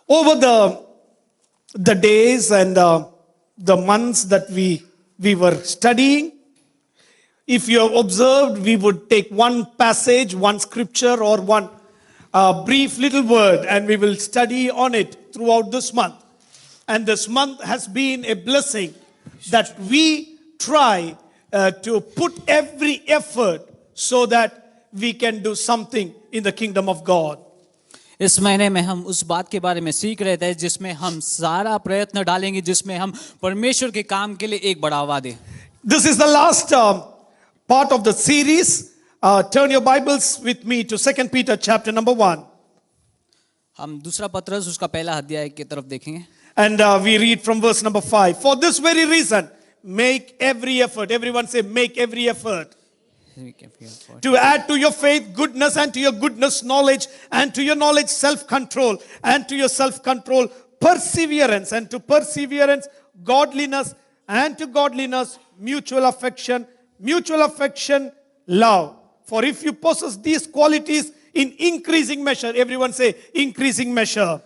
Over the days and the months that we were studying, if you have observed, we would take one passage, one scripture, or one brief little word, and we will study on it throughout this month. And this month has been a blessing that we try to put every effort so that we can do something in the kingdom of God. इस महीने में हम उस बात के बारे में सीख रहे थे जिसमें हम सारा प्रयत्न डालेंगे, जिसमें हम परमेश्वर के काम के लिए एक बढ़ावा दें. This is the last part of the series. Turn your Bibles with me to 2 Peter chapter number 1. हम दूसरा पत्रस उसका पहला अध्याय की तरफ देखेंगे. And we read from verse number 5. For this very reason, make every effort. Everyone say, make every effort. To add to your faith goodness, and to your goodness knowledge, and to your knowledge self-control, and to your self-control perseverance, and to perseverance godliness, and to godliness mutual affection, love. For if you possess these qualities in increasing measure, everyone say increasing measure,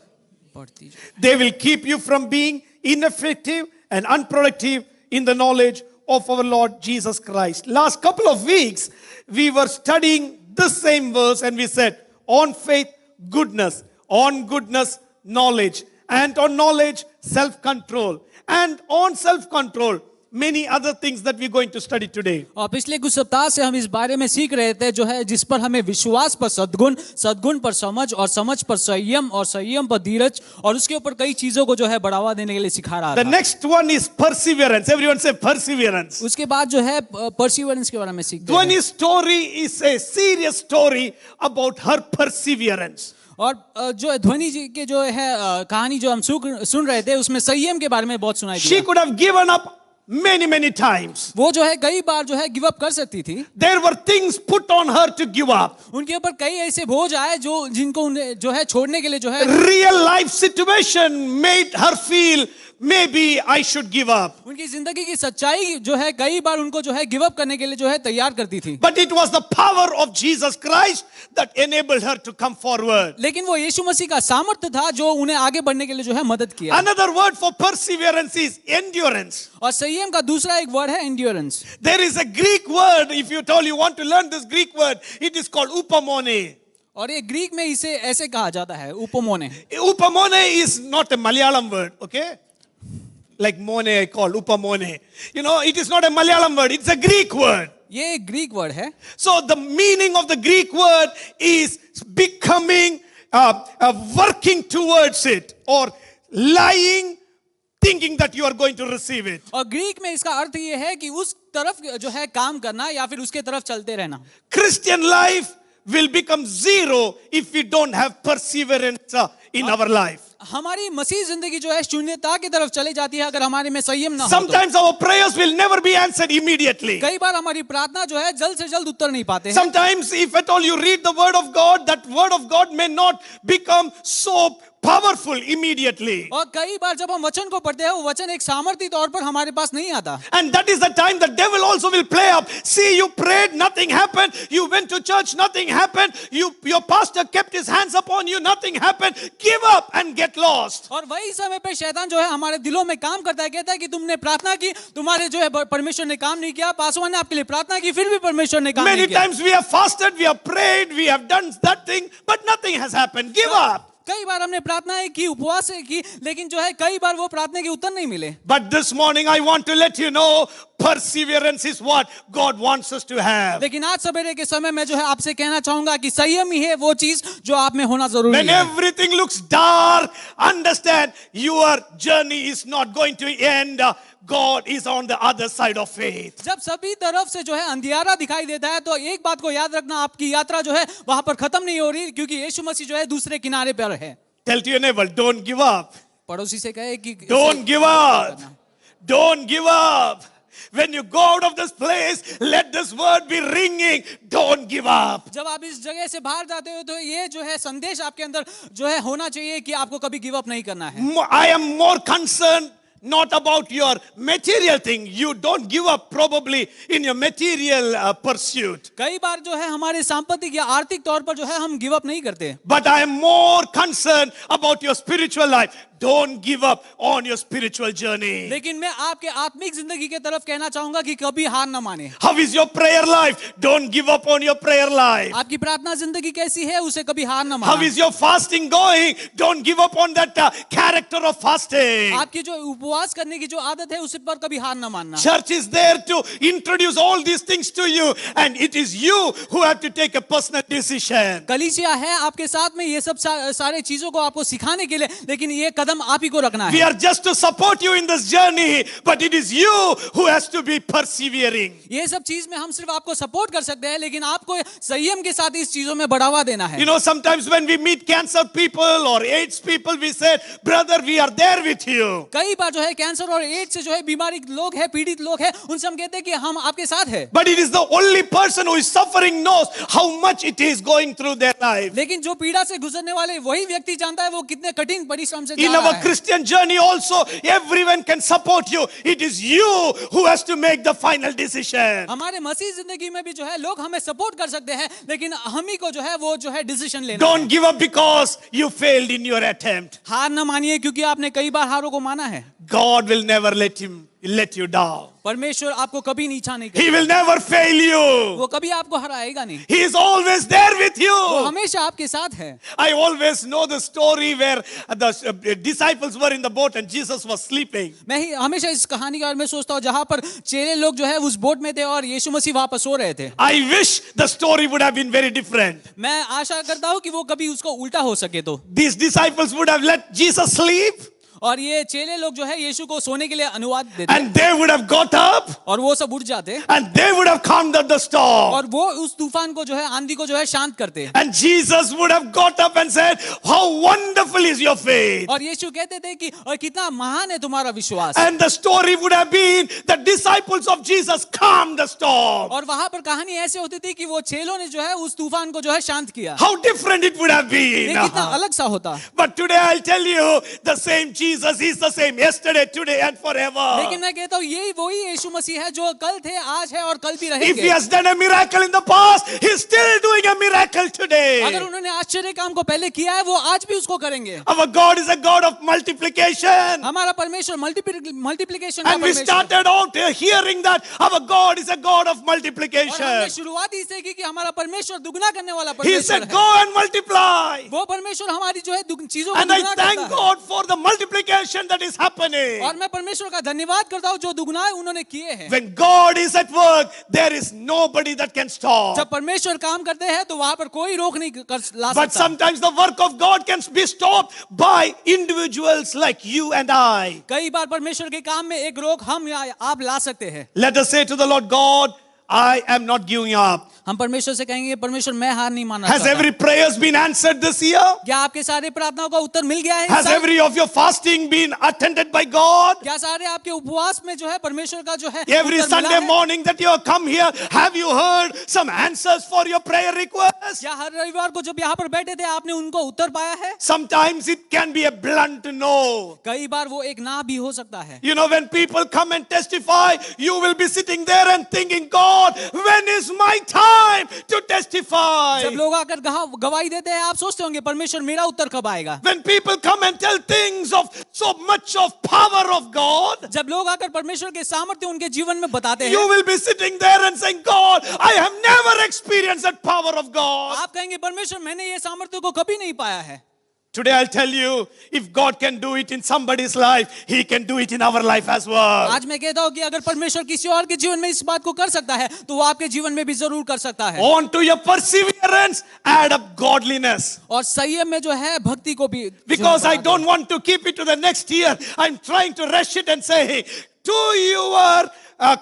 they will keep you from being ineffective and unproductive in the knowledge of our Lord Jesus Christ. Last couple of weeks, we were studying this same verse and we said, on faith, goodness, on goodness, knowledge, and on knowledge, self-control, and on self-control, many other things that we're going to study today. और पिछले कुछ सप्ताह से हम इस बारे में सीख रहे थे जो है जिस पर हमें विश्वास पर सद्गुण, सद्गुण पर समझ और समझ पर संयम और संयम पर धीरज और उसके ऊपर कई चीजों को जो है बढ़ावा देने के लिए सिखा रहा था. The next one is perseverance. Everyone say perseverance. उसके बाद जो है perseverance के बारे में सीखते हैं. Dhwani's story is a serious story about her perseverance. और जो ध्वनि जी के जो है कहानी जो हम सुन रहे थे उसमें संयम के बारे में बहुत सुनाई दिया. She could have given up many times. वो जो है कई बार जो है गिव अप कर सकती थी. There were things put on her to give up. उनके ऊपर कई ऐसे बोझ आए जो जिनको जो है छोड़ने के लिए जो है real life situation made her feel maybe I should give up. उनकी जिंदगी की सच्चाई जो है कई बार उनको जो है गिव अप करने के लिए जो है तैयार करती थी. But it was the power of Jesus Christ that enabled her to come forward. लेकिन वो यीशु मसीह का सामर्थ्य था जो उन्हें आगे बढ़ने के लिए जो है मदद किया. Another word for perseverance is endurance. और संयम का दूसरा एक वर्ड है endurance. There is a Greek word, if you told you want to learn this Greek word, it is called upamone. और ये ग्रीक में इसे ऐसे कहा जाता है उपमोने. Upamone is not a Malayalam word, okay? Like mone I call upamone. You know, it is not a Malayalam word, it's a Greek word. ये एक ग्रीक वर्ड है. So the meaning of the Greek word is becoming, working towards it, or lying, thinking that you are going to receive it. और Greek में इसका अर्थ ये है कि उस तरफ जो है काम करना या फिर उसके तरफ चलते रहना. Christian life will become zero if we don't have perseverance in our life. हमारी मसीह जिंदगी जो है शून्यता की तरफ चली जाती है अगर हमारे में संयम ना हो. Sometimes our prayers will never be answered immediately. कई बार हमारी प्रार्थना जो है जल्द से जल्द उत्तर नहीं पाते हैं. Sometimes if at all you read the word of God, that word of God may not become so powerful immediately. और कई बार जब हम वचन को पढ़ते हैं वो वचन एक सामर्थ्य तौर पर हमारे पास नहीं आता. And that is the time the devil also will play up. See, you prayed, nothing happened. You went to church, nothing happened. Your pastor kept his hands upon you, nothing happened. Give up and get lost. और वही समय पे शैतान जो है हमारे दिलों में काम करता है, कहता है कि तुमने प्रार्थना की, तुम्हारे जो है परमेश्वर ने काम नहीं किया. पासवान ने आपके लिए प्रार्थना की, फिर भी परमेश्वर ने काम नहीं किया. Many times we have fasted, we have prayed, we have done that thing, but nothing has happened. Give up. कई बार हमने प्रार्थनाएं की, उपवास की, लेकिन जो है कई बार वो प्रार्थना के उत्तर नहीं मिले. But this morning I want to let you know, perseverance is what God wants us to have. लेकिन आज सवेरे के समय में जो है आपसे कहना चाहूंगा कि संयम ही है वो चीज जो आप में होना जरूरी When है. everything looks dark, understand your journey is not going to end. God is on the other side of faith. जब सभी तरफ से जो है अंधियारा दिखाई देता है तो एक बात को याद रखना, आपकी यात्रा जो है वहां पर खत्म नहीं हो रही, क्योंकि यीशु मसीह जो है दूसरे किनारे पर है. Tell to your neighbor, don't give up. पड़ोसी से कहे कि Don't give up. Don't give up. When you go out of this place, let this word be ringing. Don't give up. जब आप इस जगह से बाहर जाते हो तो ये जो है संदेश आपके अंदर जो है होना चाहिए कि आपको कभी गिव अप नहीं करना है. I am more concerned not about your material thing. You don't give up probably in your material pursuit. कई बार जो है हमारे सांपत्तिक या आर्थिक तौर पर जो है हम गिव अप नहीं करते, But I am more concerned about your spiritual life. Don't give up on your spiritual journey. लेकिन मैं आपके आत्मिक जिंदगी के तरफ कहना चाहूंगा कि कभी हार न माने। How is your prayer life? Don't give up on your prayer life. आपकी प्रार्थना जिंदगी कैसी है, उसे कभी हार न How माने। is your fasting going? Don't give up on that character of fasting. आपकी जो उपवास करने की जो आदत है उस पर कभी हार न मानना। Church is there to introduce all these things to you, and it is you who have to take a personal decision. कलीसिया है आपके साथ में ये सब सारे चीजों को आपको सिखाने के लिए, लेकिन ये कदम आप ही को रखना We है। are just to support you in this journey, but it is you who has to be persevering. ये सब चीज में हम सिर्फ आपको सपोर्ट कर सकते हैं, लेकिन आपको संयम के साथ इस चीजों में बढ़ावा देना है। You know, sometimes when we meet cancer people or AIDS people, we say, brother, we are there with you. कई बार जो है कैंसर और एड्स से जो है बीमारी लोग हैं, पीड़ित लोग हैं, उनसे हम कहते हैं कि हम आपके साथ हैं। But it is the only person who is suffering knows how much it is going through their life. लेकिन जो पीड़ा से गुजरने वाले वही व्यक्ति जानता है वो कितने कठिन परिश्रम से जा In रहा our है। Christian journey also, everyone can support you. It is you who has to make the final decision. हमारे मसीह जिंदगी में भी जो है लोग हमें सपोर्ट कर सकते हैं, लेकिन हम ही को जो है वो जो है डिसीजन लेना है। Don't give up because you failed in your attempt. हार न मानिए क्योंकि आपने कई बार हारों को माना है। God will never let you down. परमेश्वर आपको कभी नीचा नहीं He करेगा, will never fail you. वो कभी आपको हराएगा नहीं, He is always there with वो you. हमेशा आपके साथ है। I always know the story where the disciples were in the boat and Jesus was sleeping. मैं ही हमेशा इस कहानी के बारे में सोचता हूँ जहां पर चेले लोग जो है उस बोट में थे और यीशु मसीह वहां पर सो रहे थे। I wish the story would have been very different. मैं आशा करता हूँ कि वो कभी उसको उल्टा हो सके तो, These disciples would have let Jesus sleep और ये चेले लोग जो है यीशु को सोने के लिए अनुवाद देते and they would have got up और वो सब उठ जाते and they would have calmed down the storm. और वो उस तूफान को जो है आंधी को जो है शांत करते। And Jesus would have got up and said, how wonderful is your faith. और यीशु कहते थे कि और कितना महान है तुम्हारा विश्वास। And the story would have been the disciples of Jesus calmed the storm. और वहां पर कहानी ऐसे होती थी कि वो चेलों ने जो है उस तूफान को जो है शांत किया। How different it would have ये been. कितना अलग सा होता। But today I'll tell you, the same Jesus is the same yesterday, today and forever. लेकिन मैं कहता हूँ यही वही यीशु मसीह है जो कल थे, आज है और कल भी If रहेंगे। he has done a miracle in the past, he's still doing a miracle today. अगर उन्होंने आश्चर्य काम को पहले किया है वो आज भी उसको करेंगे। Our God is a God of multiplication. हमारा परमेश्वर मल्टीप्लिकेशन का And we परमेश्वर है। started out hearing that our God is a God of और multiplication. हमने शुरुआत इससे की कि हमारा परमेश्वर दुगना करने वाला He परमेश्वर said, है। go and multiply. वो परमेश्वर हमारी जो है चीजों को And I दुगना thank करता है। God for the multiplication that is happening. और मैं परमेश्वर का धन्यवाद करता हूँ जो दुगना उन्होंने किए हैं। When God is at work, there is nobody that can stop. जब परमेश्वर काम करते हैं तो वहां पर कोई रोक नहीं कर ला But सकता। sometimes the work of God can be stopped by individuals like you and I. कई बार परमेश्वर के काम में एक रोक हम या आप ला सकते हैं। Let us say to the Lord God, I am not giving up. हम परमेश्वर से कहेंगे परमेश्वर मैं हार नहीं मानना Has चाहता। every prayer been answered this year? क्या आपके सारे प्रार्थनाओं का उत्तर मिल गया है इस Has साल? every of your fasting been attended by God? क्या सारे आपके उपवास में जो है परमेश्वर का जो है Every उत्तर मिला Sunday है? morning that you have come here, have you heard some answers for your prayer requests? क्या हर रविवार को जब यहाँ पर बैठे थे आपने उनको उत्तर पाया है? Sometimes it can be a blunt no. कई बार वो एक ना भी हो सकता है। You know, when people come and testify, you will be sitting there and thinking, God, when is my time to testify? जब लोग आकर गवाही देते हैं आप सोचते होंगे परमेश्वर मेरा उत्तर कब आएगा? When people come and tell things of so much of power of God, जब लोग आकर परमेश्वर के सामर्थ्य उनके जीवन में बताते you हैं will be sitting there and saying, God, I have never experienced that power of God. आप कहेंगे परमेश्वर मैंने ये सामर्थ्य को कभी नहीं पाया है। Today I'll tell you, if God can do it in somebody's life, He can do it in our life as well. आज मैं कहता हूँ कि अगर परमेश्वर किसी और के जीवन में इस बात को कर सकता है तो वो आपके जीवन में भी जरूर कर सकता है। On to your perseverance, add up godliness. और संयम में जो है भक्ति को भी Because I don't want to keep it to the next year, I'm trying to rush it and say, hey, to your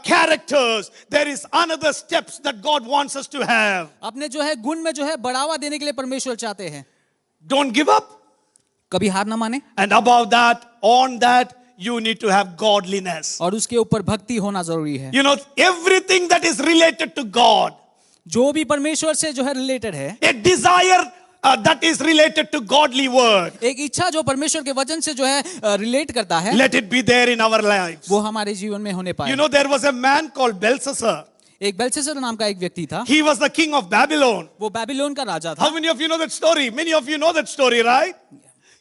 characters, there is another steps that God wants us to have. अपने जो है गुण में जो है बढ़ावा देने के लिए परमेश्वर चाहते हैं। Don't give up. कभी हार ना माने And above that, on that, you need to have godliness. और उसके ऊपर भक्ति होना जरूरी है। You know, everything that is related to God, जो भी परमेश्वर से जो है रिलेटेड है, a desire that is related to godly word. एक इच्छा जो परमेश्वर के वचन से जो है रिलेट करता है, Let it be there in our lives. वो हमारे जीवन में होने पाए। You know, there was a man called Belshazzar. एक बेलशस्सर नाम का एक व्यक्ति था, He was the king of Babylon. वो बेबीलोन का राजा था। How many of you know that story? Many of you know that story, right?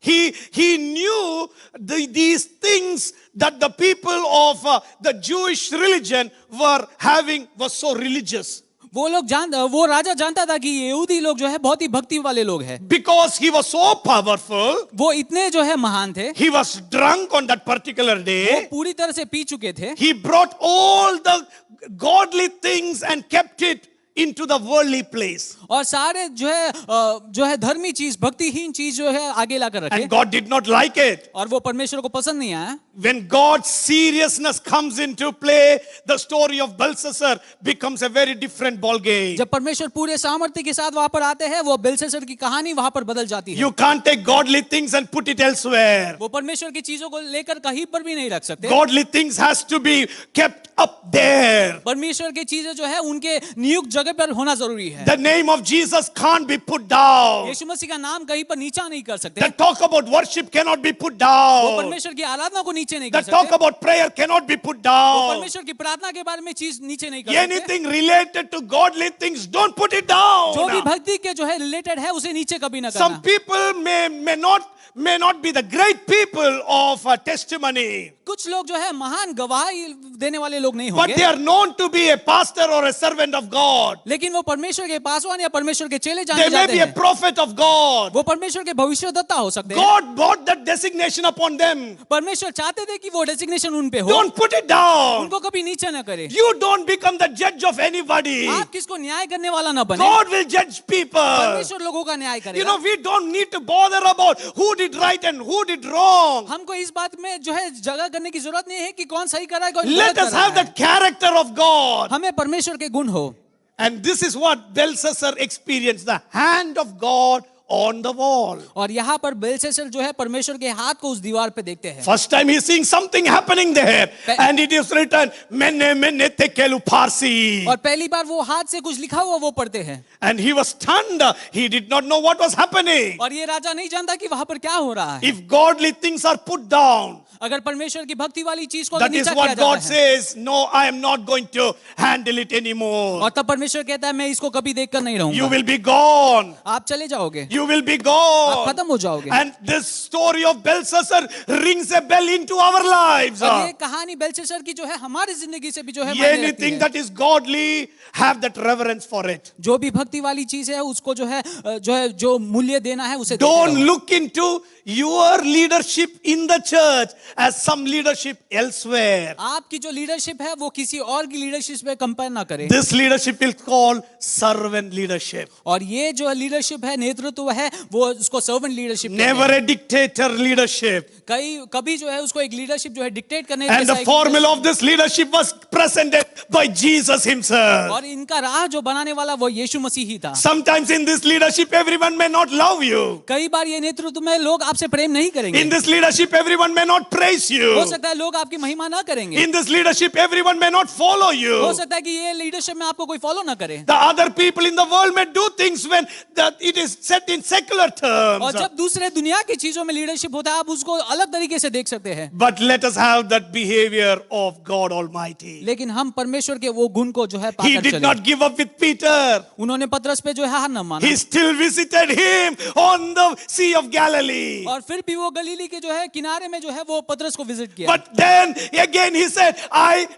He knew these things that the people of the Jewish religion were having, was so religious. वो राजा जानता था कि यहूदी लोग जो है बहुत ही भक्ति वाले लोग हैं। Because he was so powerful, वो इतने जो है महान थे, he was drunk on that particular वो day. पूरी तरह से पी चुके थे। He brought all the godly things and kept it into the worldly place. और सारे जो है धर्मी चीज, भक्तिहीन चीज जो है आगे लाकर रखे। And God did not like it. और वो परमेश्वर को पसंद नहीं आया। When God's seriousness comes into play, the story of Belshazzar becomes a very different ball game. जब परमेश्वर पूरे सामर्थ्य के साथ वहां पर आते हैं, वो बेलशस्सर की कहानी वहां पर बदल जाती है। You can't take godly things and put it elsewhere. वो परमेश्वर की चीजों को लेकर कहीं पर भी नहीं रख सकते। Godly things has to be kept up there. परमेश्वर की चीजें जो है उनके नियुक्त जगह पर होना जरूरी है। The name of Jesus can't be put down. यीशु मसीह का नाम कहीं पर नीचा नहीं कर सकते। The talk about worship cannot be put वो down. परमेश्वर की आराधना को नीचे नहीं The कर talk सकते। about prayer cannot be put वो down. परमेश्वर की प्रार्थना के बारे में चीज नीचे नहीं कर सकते। Anything related to godly things, don't put it जो भी down. भक्ति के जो है रिलेटेड है उसे नीचे कभी ना Some करना। people may not be the great people of testimony, कुछ लोग जो है महान गवाही देने वाले लोग नहीं but they होंगे, are known to be a pastor or a servant of God. लेकिन वो परमेश्वर के पासवान या परमेश्वर के चेले जाने They may जाते be a हैं। prophet of God. वो परमेश्वर के भविष्यद्वक्ता हो सकते हैं। God brought that designation upon them. परमेश्वर चाहते थे कि वो डेजिग्नेशन उन पे हो, Don't put it down. उनको कभी नीचे न करे। You don't become the judge of anybody. आप किसको न्याय करने वाला ना बने। God will judge people. परमेश्वर लोगों का न्याय You know, करेगा। we don't need to bother about who did right and who did wrong. हमको इस बात में जो है जगह करने की जरूरत नहीं है कि कौन सही कर रहा है कौन Let गलत कर us रहा have है। that character of God. हमें परमेश्वर के गुण हो। And this is what Belshazzar experienced, the hand of God on the wall. और यहाँ पर बेलशस्सर जो है परमेश्वर के हाथ को उस दीवार पे देखते हैं। First time he is seeing something happening there, and it is written, Mene mene tekelu parsi. और पहली बार वो हाथ से कुछ लिखा हुआ वो पढ़ते हैं। And he was stunned. He did not know what was happening. और ये राजा नहीं जानता कि वहां पर क्या हो रहा है। If godly things are put down, अगर परमेश्वर की भक्ति वाली चीज को that is नीचा किया what God जाता है, says, no, I am not going to handle it anymore. और तब परमेश्वर कहता है मैं इसको कभी देखकर नहीं You रहूंगा, will be gone. आप चले जाओगे, You will be आप gone. खत्म हो जाओगे। And this story of Belshazzar rings a bell into our lives. और ये कहानी बेलशस्सर की जो है हमारी जिंदगी से भी जो है मायने रखती Anything है। that is godly, have that reverence for it. जो भी भक्ति वाली चीज है उसको जो मूल्य देना है उसे देते Don't रहो। look into your leadership in the church as some leadership elsewhere. आपकी जो लीडरशिप है वो किसी और की लीडरशिप पे कंपेयर ना करें। This leadership is called servant leadership. और ये जो लीडरशिप है, नेतृत्व है, वो उसको servant leadership Never a dictator leadership. कभी जो है उसको एक लीडरशिप जो है डिक्टेट करने And the formula of this leadership was presented by Jesus himself. और इनका राह जो बनाने वाला वो यीशु मसीह ही था। Sometimes in this leadership, everyone may not love you. कई बार ये नेतृत्व में लोग आपसे प्रेम नहीं करेंगे। In this leadership, everyone may not praise हो you. सकता है लोग आपकी महिमा ना करेंगे। In this leadership, everyone may not follow हो you. सकता है कि ये लीडरशिप में आपको कोई फॉलो ना करे। The other people in the world may do things when that it is set in secular terms. और जब दूसरे दुनिया की चीजों में लीडरशिप होता है आप उसको अलग तरीके से देख सकते हैं। But let us have that behavior of God Almighty. लेकिन हम परमेश्वर के वो गुण को जो है He पाकर did चले। not give up with Peter. उन्होंने पतरस पे जो है हार न माना। He still visited him on the Sea of Galilee. और फिर भी वो गलीली के जो है किनारे में जो है वो पतरस को विजिट किया। But then again he said,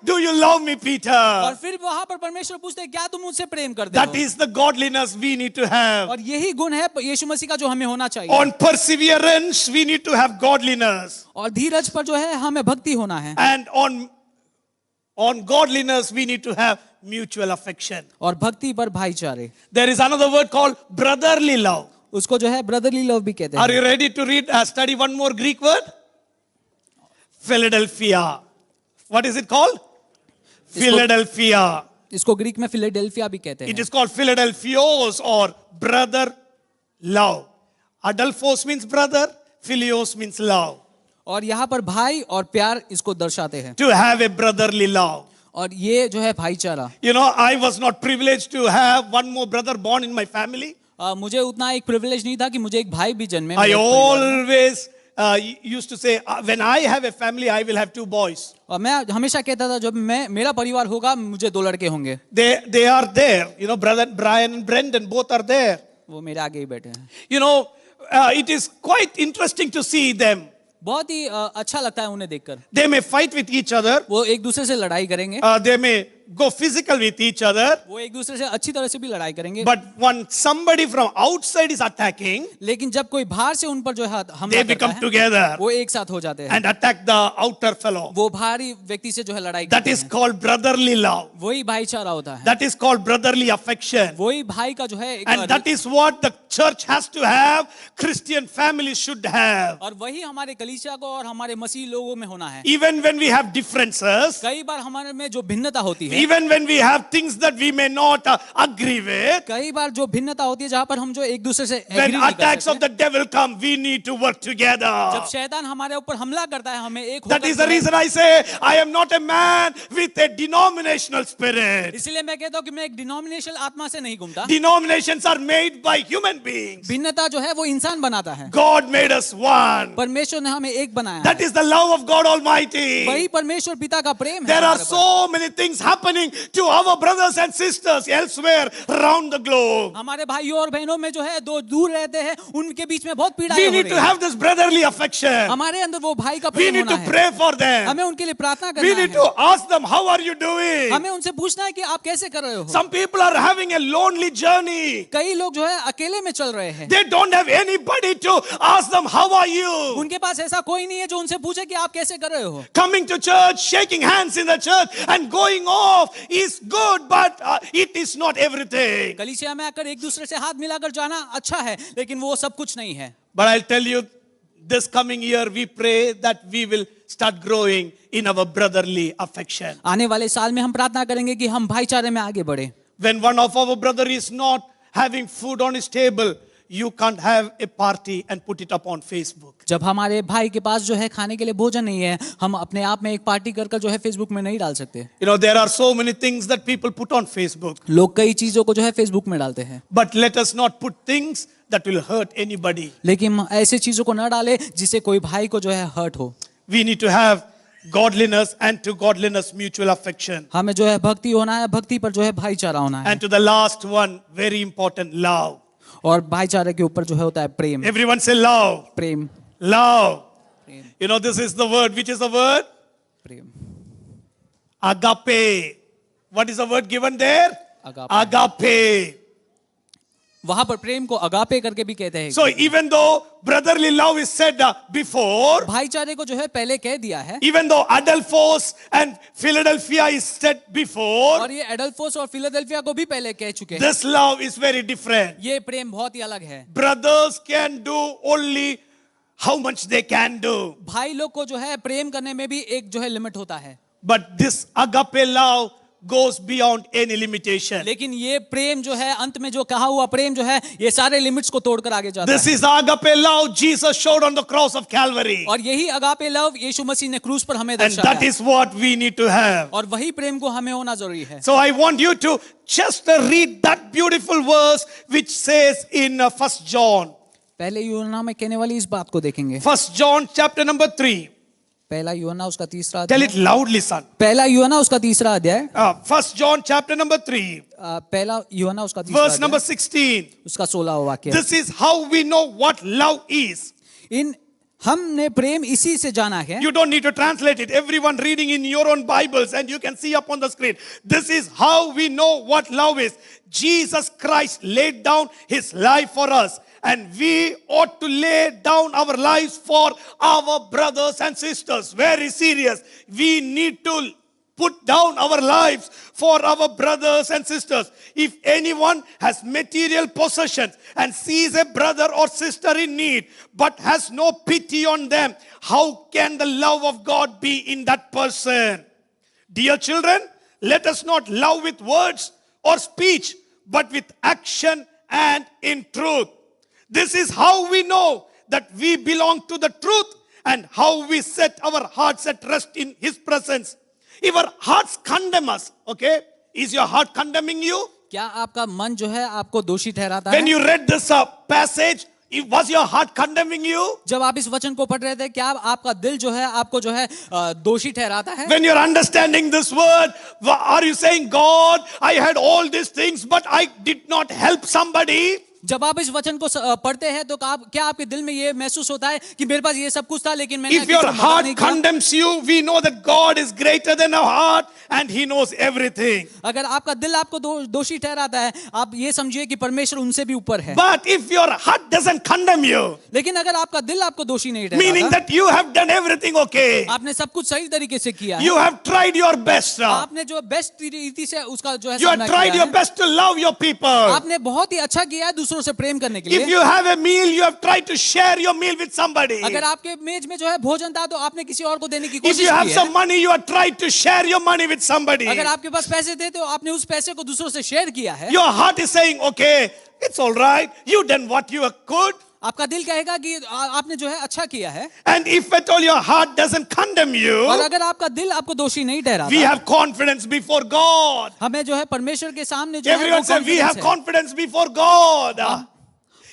do you love me, Peter? और फिर वहां पर परमेश्वर पूछते हैं क्या तुम मुझसे प्रेम करते That हो? is the godliness we need to have. और यही गुण है यीशु मसीह का जो हमें होना चाहिए। On perseverance, we need to have godliness. और धीरज पर जो है हमें भक्ति होना है। And on godliness, we need to have mutual affection. और भक्ति पर भाईचारे। There is another word called brotherly love. उसको जो है ब्रदरली लव भी कहते Are हैं। you ready to study one more Greek word? Philadelphia. What is it called? Philadelphia. इसको ग्रीक में फिलाडेल्फिया भी कहते It हैं। is called Philadelphios or brother love. Adelphos means brother, Philios means love. और यहाँ पर भाई और प्यार इसको दर्शाते हैं। To have a brotherly love. और ये जो है भाईचारा। You know, I was not privileged to have one more brother born in my family. मुझे उतना एक प्रिविलेज नहीं था कि मुझे एक भाई भी जन्मे I मेरे परिवार में। always used to say, when I have a family, I will have 2 boys. और मैं हमेशा कहता था जब मैं मेरा परिवार होगा मुझे 2 लड़के होंगे। They are there. You know, brother Brian and Brendan both are there. वो मेरे आगे ही बैठे हैं। You know, it is quite interesting to see them. बहुत ही अच्छा लगता है उन्हें देखकर। They may fight with each other. वो एक दूसरे से लड़ाई करेंगे। They may go physical with each other. वो एक दूसरे से अच्छी तरह से भी लड़ाई करेंगे। But when somebody from outside is attacking, लेकिन जब कोई बाहर से उन पर जो है हमला they करता become है, together वो एक साथ हो जाते हैं and attack the outer fellow. वो बाहरी व्यक्ति से जो है लड़ाई That करते is हैं। called brotherly love. वही भाईचारा होता है। That is called brotherly affection. वही भाई का जो है एक And that is what the church has to have, Christian families should have. और वही हमारे कलीसिया को और हमारे मसीह लोगों में होना है। Even when we have differences, कई बार हमारे में जो भिन्नता होती है, even when we have things that we may not agree with, कई बार जो भिन्नता होती है जहाँ पर हम जो एक दूसरे से when एग्री नहीं कर attacks of सकते, the devil come, we need to work जब together. शैतान हमारे ऊपर हमला करता है हमें एक That होकर is the जो है- reason I say I am not a man with a denominational spirit. इसलिए मैं कहता हूँ कि मैं एक डिनोमिनेशनल आत्मा से नहीं घूमता। Denominations are made by human beings. भिन्नता जो है वो इंसान बनाता है। God made us one. परमेश्वर ने हमें एक बनाया That है। is the love of God Almighty. वही परमेश्वर पिता का प्रेम है There are हमारे पर। so many things happening to our brothers and sisters elsewhere around the globe. हमारे भाइयों और बहनों में जो है दो दूर रहते हैं उनके बीच में बहुत पीड़ा We हो need रही to है। have this brotherly affection. हमारे अंदर वो भाई का We प्रेम need होना to है। pray for them. हमें उनके लिए प्रार्थना We करना need है। to ask them, how are you doing? हमें उनसे पूछना है कि आप कैसे कर रहे हो। Some people are having a lonely journey. कई लोग जो है अकेले में चल रहे हैं। They don't have anybody to ask them, how are you? उनके पास ऐसा कोई नहीं है जो उनसे पूछे कि आप कैसे कर रहे हो। Coming to church, shaking hands in the church and going off is good, but it is not everything. कलीसिया में आकर एक दूसरे से हाथ मिलाकर जाना अच्छा है लेकिन वो सब कुछ नहीं है। But I'll tell you, this coming year, we pray that we will start growing in our brotherly affection. आने वाले साल में हम प्रार्थना करेंगे कि हम भाईचारे में आगे बढ़े। When one of our brother is not having food on his table, you can't have a party and put it up on Facebook. जब हमारे भाई के पास जो है खाने के लिए भोजन नहीं है हम अपने आप में एक पार्टी कर जो है फेसबुक में नहीं डाल सकते। You know, there are so many things that people put on Facebook. लोग कई चीजों को जो है फेसबुक में डालते हैं But let us not put things that will hurt anybody. लेकिन ऐसे चीजों को न डाले जिससे कोई भाई को जो है हर्ट हो। We need to have godliness, and to godliness mutual affection. हमें जो है भक्ति होना है, भक्ति पर जो है भाईचारा होना है। And to the last one, very important, love. और भाईचारे के ऊपर जो है होता है प्रेम। Everyone say love. Prem Love. Prem You know, this is the word. Which is the word? Prem Agape. What is the word given there? Agape. Agape. वहां पर प्रेम को अगापे करके भी कहते हैं। So even though brotherly love is said before, भाईचारे को जो है पहले कह दिया है even though Adelphos and Philadelphia is said before, और ये एडल्फोस और फिलाडेल्फिया को भी पहले कह चुके हैं। this love is very different. ये प्रेम बहुत ही अलग है। Brothers can do only how much they can do. भाई लोग को जो है प्रेम करने में भी एक जो है लिमिट होता है। But this agape love goes beyond any limitation. लेकिन ये प्रेम जो है अंत में जो कहा हुआ प्रेम जो है ये सारे लिमिट्स को तोड़कर आगे जाता This है। is the agape love Jesus showed on the cross of Calvary. और यही अगापे लव यीशु मसीह ने क्रूस पर हमें And दर्शाया that is what we need to have. और वही प्रेम को हमें होना जरूरी है। So I want you to just read that beautiful verse which says in 1 John. पहले यूहन्ना में कहने वाली इस बात को देखेंगे। 1 John chapter number 3. पहला यूहन्ना उसका तीसरा Tell अध्याय। it loudly, son. पहला यूहन्ना उसका तीसरा अध्याय। 1 John chapter number 3. पहला यूहन्ना उसका तीसरा Verse number अध्याय, 16. उसका 16वां वाक्य। This is how we know what love is. इन हमने प्रेम इसी से जाना है। You don't need to translate it. Everyone reading in your own Bibles and you can see up on the screen. This is how we know what love is. Jesus Christ laid down his life for us. And we ought to lay down our lives for our brothers and sisters. Very serious. We need to put down our lives for our brothers and sisters. If anyone has material possessions and sees a brother or sister in need, but has no pity on them, how can the love of God be in that person? Dear children, let us not love with words or speech, but with action and in truth. This is how we know that we belong to the truth and how we set our hearts at rest in His presence. If our hearts condemn us, okay? Is your heart condemning you? क्या आपका मन जो है आपको दोषी ठहराता When है? you read this passage, was your heart condemning you? जब आप इस वचन को पढ़ रहे थे, क्या आपका दिल जो है आपको जो है दोषी ठहराता है? When you're understanding this word, are you saying, God, I had all these things, but I did not help somebody? जब आप इस वचन को पढ़ते हैं तो क्या आपके दिल में ये महसूस होता है कि मेरे पास ये सब कुछ था लेकिन मैंने If your heart condemns you, we know that God is greater than our heart and He knows everything. अगर आपका दिल आपको दोषी ठहराता है, आप ये समझिए कि परमेश्वर उनसे भी ऊपर है। But if your heart doesn't condemn you, लेकिन अगर आपका दिल आपको दोषी नहीं meaning ठहराता, that you have done everything okay, आपने सब कुछ सही तरीके से किया है, you have tried your best, आपने जो बेस्ट रीति से उसका जो है you have सामना tried किया your है, best to love your people. आपने बहुत ही अच्छा किया है दूसरों से प्रेम करने के If लिए। you have a meal, you have tried to share your meal with somebody. अगर आपके मेज में जो है भोजन था तो आपने किसी और को देने की If कोशिश you have की some है। money, you have tried to share your money with somebody. अगर आपके पास पैसे थे तो आपने उस पैसे को दूसरों से शेयर किया है। Your heart is saying, okay, it's all right. You done what you could. आपका दिल कहेगा कि आपने जो है अच्छा किया है। And if at all your heart doesn't condemn you, और अगर आपका दिल आपको दोषी नहीं ठहराता, we have confidence before God. हमें जो है परमेश्वर के सामने जो है Everyone वो say, we have confidence है। confidence before God.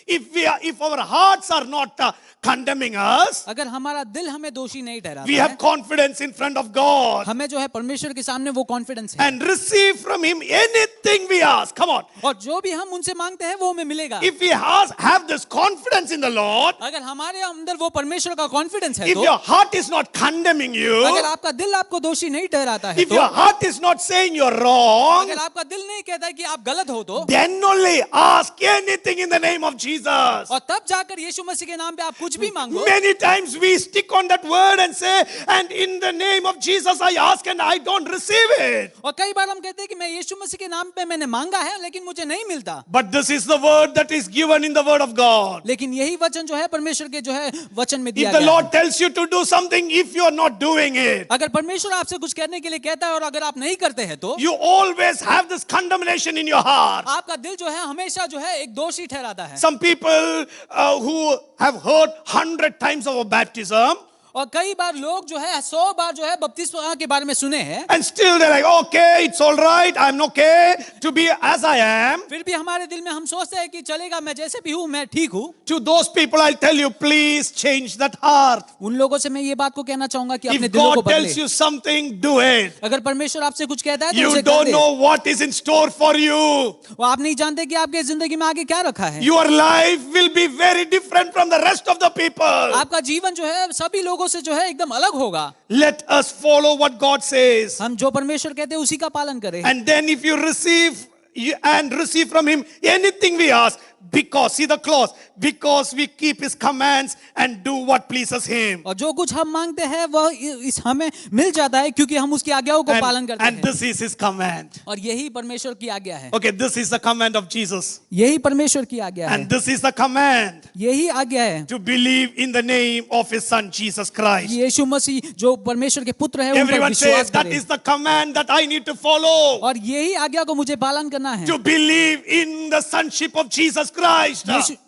If our hearts are not condemning us, अगर हमारा दिल हमें दोषी नहीं ठहराता we है, have confidence in front of God हमें जो है परमेश्वर के सामने वो कॉन्फिडेंस है। and receive from Him anything we ask. Come on. और जो भी हम उनसे मांगते हैं वो हमें मिलेगा। If we have this confidence in the Lord, अगर हमारे अंदर वो परमेश्वर का कॉन्फिडेंस है if तो, your heart is not condemning you, अगर आपका दिल आपको दोषी नहीं ठहराता है if तो, your heart is not saying you're wrong, अगर आपका दिल नहीं कहता है कि आप गलत हो तो, then only ask anything in the name of Jesus. और तब जाकर यीशु मसीह के नाम पे आप कुछ भी मांगो। Many times we stick on that word and say, and in the name of Jesus I ask and I don't receive it. और कई बार हम कहते हैं कि मैं यीशु मसीह के नाम पे मैंने मांगा है लेकिन मुझे नहीं मिलता। But this is the word that is given in the word of God. लेकिन यही वचन जो है परमेश्वर के जो है वचन में दिया If the गया Lord है। tells you to do something, if you are not doing it, अगर परमेश्वर आपसे कुछ करने के लिए कहता है और अगर आप नहीं करते हैं तो, you always have this condemnation in your heart. आपका दिल जो है हमेशा जो है एक दोषी ठहराता है। Some people who have heard 100 times of baptism, और कई बार लोग जो है 100 बार जो है बपतिस्मा के बारे में सुने हैं, and still they're like, okay, it's all right, I'm okay to be as I am. फिर भी हमारे दिल में हम सोचते हैं कि चलेगा, मैं जैसे भी हूँ मैं ठीक हूँ। To those people, I'll tell you, please change that heart. उन लोगों से मैं ये बात को कहना चाहूंगा कि अपने If दिलों को God tells बदले। you something, do it. अगर परमेश्वर आपसे कुछ कहता है तो You उसे कर don't they. know what is in store for you. वो आप नहीं जानते कि आपके जिंदगी में आगे क्या रखा है। Your life will be very different from the rest of the people. आपका जीवन जो है सभी लोगों से जो है एकदम अलग होगा। Let us follow what God says. हम जो परमेश्वर कहते हैं उसी का पालन करें। And then if you receive from Him anything we ask, because, see the clause, because we keep His commands and do what pleases Him. और जो कुछ हम मांगते हैं वह इस हमें मिल जाता है क्योंकि हम उसकी आज्ञाओं को पालन करते And हैं। this is His command. और यही परमेश्वर की आज्ञा है। Okay, this is the command of Jesus. यही परमेश्वर की आज्ञा है। And this is the command यही आज्ञा है। to believe in the name of His Son, Jesus Christ. यीशु मसीह जो परमेश्वर के पुत्र है उन पर Everyone विश्वास says that करें। is the command that I need to follow. और यही आज्ञा को मुझे पालन करना है। To believe in the sonship of Jesus Christ.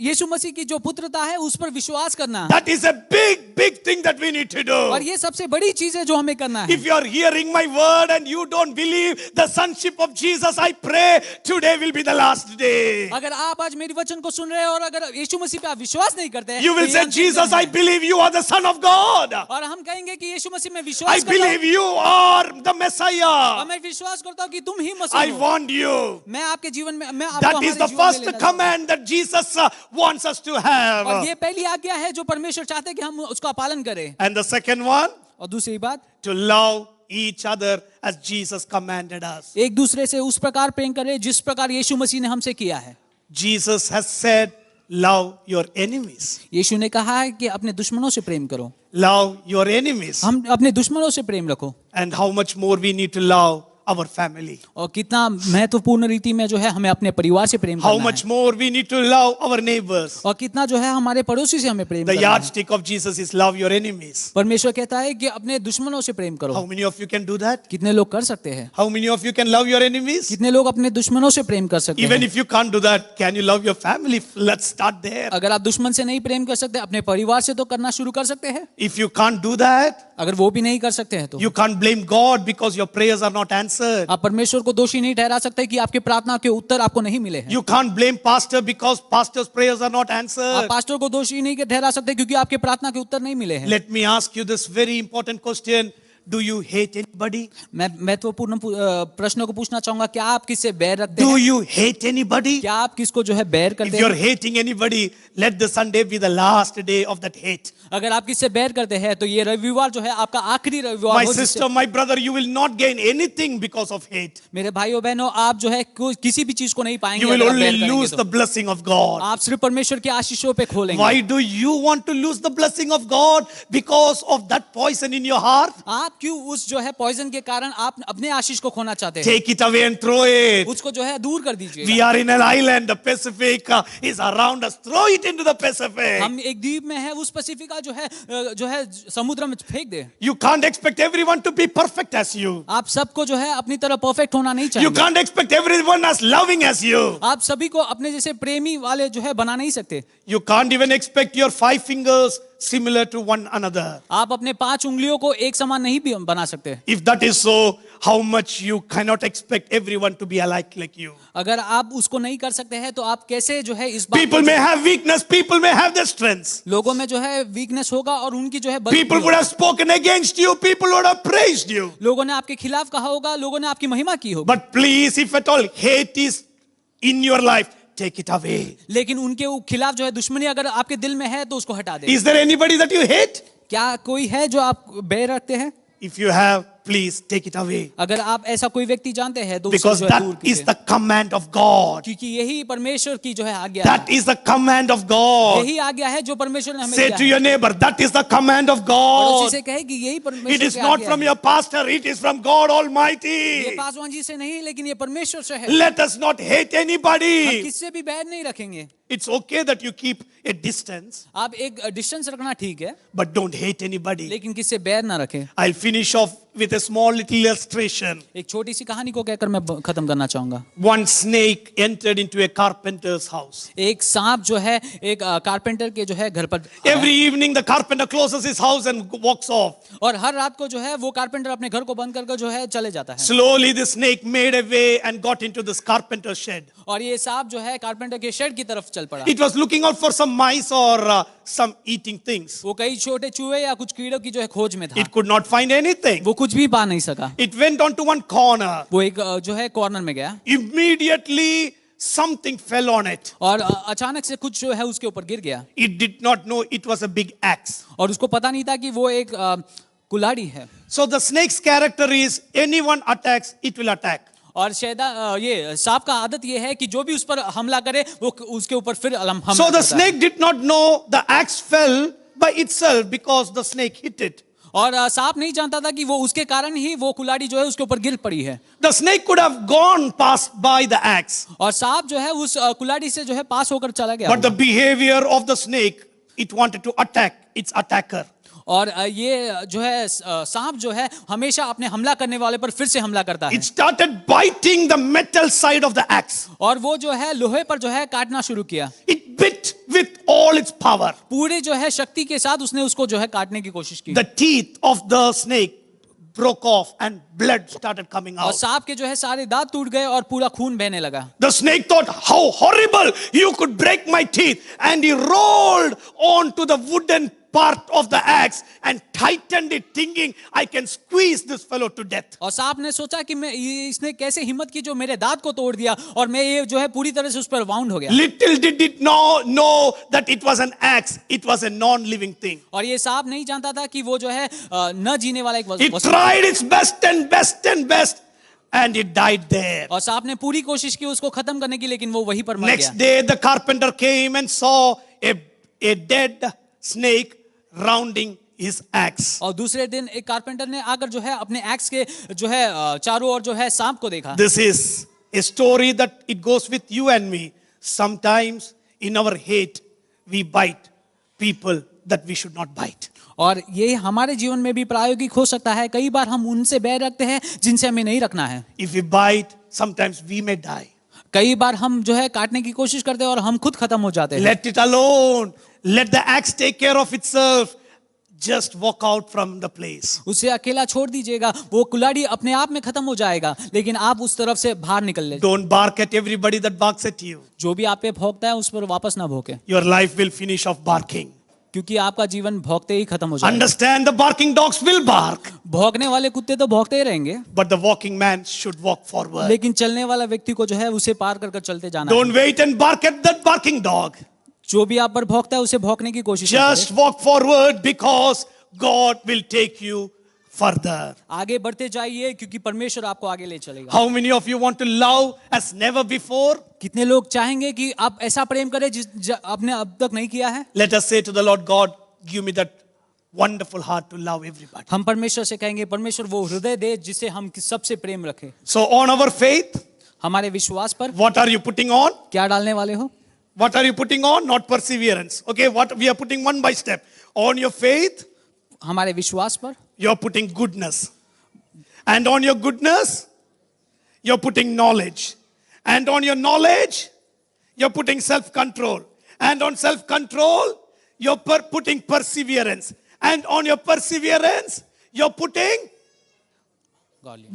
यीशु मसीह की जो पुत्रता है उस पर विश्वास करना। That is a big thing that we need to do. और ये सबसे बड़ी चीज है जो हमें करना है। If you are hearing my word and you don't believe the sonship of Jesus, I pray today will be the last day. अगर आप आज मेरी वचन को सुन रहे हैं और अगर यीशु मसीह पे आप विश्वास नहीं करते हैं, You will तो ये say, अंतिम Jesus, दिन I है। believe you are the Son of God. और हम कहेंगे कि यीशु मसीह में I विश्वास करता believe हूँ you are the और Messiah. मैं विश्वास करता हूँ कि तुम ही I मसीह हो। want you. मैं आपके जीवन में मैं आपको That हमारे is the जीवन में first लेना चाहता हूँ। command that Jesus wants us to have. और ये पहली आज्ञा है जो परमेश्वर चाहते हैं कि हम उसका पालन करें। And the second one, और दूसरी बात, to love each other as Jesus commanded us. एक दूसरे से उस प्रकार प्रेम करें जिस प्रकार यीशु मसीह ने हमसे किया है। Jesus has said, love your enemies. यीशु ने कहा है कि अपने दुश्मनों से प्रेम करो। Love your enemies. हम अपने दुश्मनों से प्रेम रखो। And how much more we need to love our family. और कितना महत्वपूर्ण रीति में जो है हमें अपने परिवार से प्रेम How करना much है। more we need to love our neighbors. और कितना जो है हमारे पड़ोसी से हमें प्रेम The करना है। yardstick of Jesus is love your enemies. परमेश्वर कहता है कि अपने दुश्मनों से प्रेम करो। How many of you can do that? कितने लोग कर सकते हैं? How many of you can love your enemies? कितने लोग अपने दुश्मनों से प्रेम कर सकते Even हैं? if you can't do that, can you love your family? Let's start there. अगर आप दुश्मन से नहीं प्रेम कर सकते, अपने परिवार से तो करना शुरू कर सकते हैं। If you can't do that, अगर वो भी नहीं कर सकते हैं तो you can't blame God because your prayers are not answered. आप परमेश्वर को दोषी नहीं ठहरा सकते कि आपके प्रार्थना के उत्तर आपको नहीं मिले हैं। You can't blame pastor because pastor's prayers are not आप answered. पास्टर को दोषी नहीं ठहरा सकते क्योंकि आपके प्रार्थना के उत्तर नहीं मिले हैं। Let me ask you this very important question. Do you hate anybody? मैं महत्वपूर्ण प्रश्न को पूछना चाहूंगा, क्या आप किससे बैर रखते Do हैं? you hate anybody? क्या आप किसको जो है बैर If करते you're हैं? hating anybody, let the Sunday be the last day of that hate. अगर आप किससे बैर करते हैं तो ये रविवार जो है आपका आखिरी रविवार My हो, sister, my brother, you will not gain anything because of hate. मेरे भाइयों बहनों, आप जो है किसी भी चीज को नहीं पाएंगे। You will अगर आप only बैर करेंगे lose तो। the blessing of God. आप सिर्फ परमेश्वर के आशीषों पे खोलेंगे। Why do you want to lose the blessing of God? Because of that poison in your heart? आप क्यों उस जो है पॉइजन के कारण आप अपने आशीष को खोना चाहते हैं? Take it away and throw it. उसको जो है दूर कर दीजिए। We are in an island. The Pacific is around us. Throw it into the Pacific. हम एक द्वीप में है, उस पैसिफिक जो है समुद्र में फेंक दे। You can't expect everyone to be perfect as you. आप सबको जो है अपनी तरह परफेक्ट होना नहीं You चाहिए। can't expect everyone as loving as you. आप सभी को अपने जैसे प्रेमी वाले जो है बना नहीं सकते। You can't even expect your 5 fingers similar to one another. आप अपने 5 उंगलियों को एक समान नहीं भी बना सकते। If that is so, how much you cannot expect everyone to be alike like you. अगर आप उसको नहीं कर सकते हैं तो आप कैसे जो है इस बात People may have weakness, people may have their strengths. लोगों में जो है वीकनेस होगा और उनकी जो है बल People would have spoken against you, people would have praised you. लोगों ने आपके खिलाफ कहा होगा, लोगों ने आपकी महिमा की होगी। But please, if at all hate is in your life, take it away. लेकिन उनके खिलाफ जो है दुश्मनी अगर आपके दिल में है तो उसको हटा दे। Is there anybody that you hate? क्या कोई है जो आप बैर रखते हैं? If you have, please take it away. अगर आप ऐसा कोई व्यक्ति जानते हैं तो उसको Because जो है दूर that is कीजिए। the command of God. क्योंकि यही परमेश्वर की जो है आज्ञा That है। is the command of God. यही आज्ञा है जो परमेश्वर ने हमें Say दिया to है। your neighbor, that is the command of और God. उसी से कहे कि यही It परमेश्वर is की not आज्ञा from है। your pastor, it is from God ये Almighty. पासवान जी से नहीं, लेकिन ये परमेश्वर से है। Let us not hate हम anybody. किससे भी बैर नहीं रखेंगे। It's okay that you keep a distance, आप एक डिस्टेंस रखना ठीक है, but don't hate anybody. लेकिन किससे बैर ना रखें। I'll finish off with a small little illustration. एक छोटी सी कहानी को कहकर मैं खत्म करना चाहूंगा। One snake entered into a carpenter's house. एक सांप जो है एक कारपेंटर के जो है घर पर Every evening, the carpenter closes his house and walks off. और हर रात को जो है वो कारपेंटर अपने घर को बंद करके जो है चले जाता है। Slowly, the snake made a way and got into this carpenter's shed. और ये सांप जो है कारपेंटर के शेड की तरफ चल पड़ा। It was looking out for some mice or some eating things. वो कई छोटे चूहे या कुछ कीड़ों की जो है खोज में था। It could not find anything. वो कुछ भी पा नहीं सका। It went on to one corner. वो एक जो है कॉर्नर में गया Immediately, something fell on it. और अचानक से कुछ जो है उसके ऊपर गिर गया It did not know it was a big axe. और उसको पता नहीं था कि वो एक कुल्हाड़ी है। So the snake's character is anyone attacks, it will attack. और ये सांप का आदत ये है कि जो भी उस पर हमला करे वो उसके ऊपर फिर हमला So the करता है। snake did not know the axe fell by itself because the snake hit it. और सांप नहीं जानता था कि वो उसके कारण ही वो कुल्हाड़ी जो है उसके ऊपर गिर पड़ी है। The snake could have gone past by the axe. और सांप जो है उस कुल्हाड़ी से जो है पास होकर चला गया But the होगा। behavior of the snake, it wanted to attack its attacker. और ये जो है सांप जो है हमेशा अपने हमला करने वाले पर फिर से हमला करता है। It started biting the metal side of the axe. और वो जो है लोहे पर जो है काटना शुरू किया। It bit with all its power. पूरे जो है शक्ति के साथ उसने उसको जो है काटने की कोशिश की। The teeth of the snake broke off and blood started coming और out. सांप के जो है सारे दांत टूट गए और पूरा खून बहने लगा। The snake thought, how horrible, you could break my teeth. And he rolled onto the wooden part of the axe and tightened it, thinking, I can squeeze this fellow to death. और सांप ने सोचा कि इसने कैसे हिम्मत की जो मेरे दांत को तोड़ दिया और मैं ये जो है पूरी तरह से उस पर वाउंड हो गया। Little did it know that it was an axe. It was a non-living thing. और ये सांप नहीं जानता था कि वो जो है न जीने वाला एक It वस्तु। tried its best and best and best, and it died there. और सांप ने पूरी कोशिश की उसको खत्म करने की, लेकिन वो वहीं पर मर Next गया। day, the carpenter came and saw a dead snake rounding his axe. और दूसरे दिन एक कारपेंटर ने आकर जो है अपने एक्स के जो है चारों ओर जो है सांप को देखा। This is a story that it goes with you and me. Sometimes in our hate, we bite people that we should not bite. और ये हमारे जीवन में भी प्रायोगिक हो सकता है। कई बार हम उनसे बैर रखते हैं जिनसे हमें नहीं रखना है। If we bite, sometimes we may die. कई बार हम जो है काटने की कोशिश करते हैं और हम खुद खत्म हो जाते हैं। Let it alone. Let the axe take care of itself. just walk out from the place. उसे अकेला छोड़ दीजिएगा, वो कुल्हाड़ी अपने आप में खत्म हो जाएगा, लेकिन आप उस तरफ से बाहर निकल ले। Don't bark at everybody that barks at you. जो भी आप पे भौंकता है उस पर वापस ना भौंके, Your life will finish off barking. क्योंकि आपका जीवन भौंकते ही खत्म हो जाएगा। Understand, the barking dogs will bark, भौंकने वाले कुत्ते तो भौंकते ही रहेंगे, but the walking man should walk forward. लेकिन चलने वाला व्यक्ति को जो है उसे पार कर कर चलते जाना है। Don't wait and bark at that barking dog. जो भी आप पर भौंकता है उसे भौंकने की कोशिश ना Just walk forward, because God will take you further. करें। आगे बढ़ते जाइए, क्योंकि परमेश्वर आपको आगे ले चलेगा। How many of you want to love as never before? कितने लोग चाहेंगे कि आप ऐसा प्रेम करें जिस आपने अब तक नहीं किया है? Let us say to the Lord, God, give me that wonderful heart to love everybody. हम परमेश्वर से कहेंगे, परमेश्वर वो हृदय दे जिससे हम सबसे प्रेम रखें। So on our faith, हमारे विश्वास पर what are you putting on? क्या डालने वाले हो? What are you putting on? Not perseverance. Okay, what we are putting one by step. On your faith, हमारे विश्वास पर you are putting goodness. And on your goodness, you're putting knowledge. And on your knowledge, you're putting self-control. And on self-control, you're putting perseverance. And on your perseverance, you're putting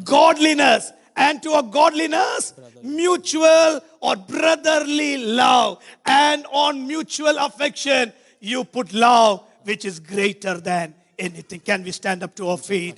godliness. And to a godliness, mutual or brotherly love. And on mutual affection, you put love, which is greater than anything. Can we stand up to our feet?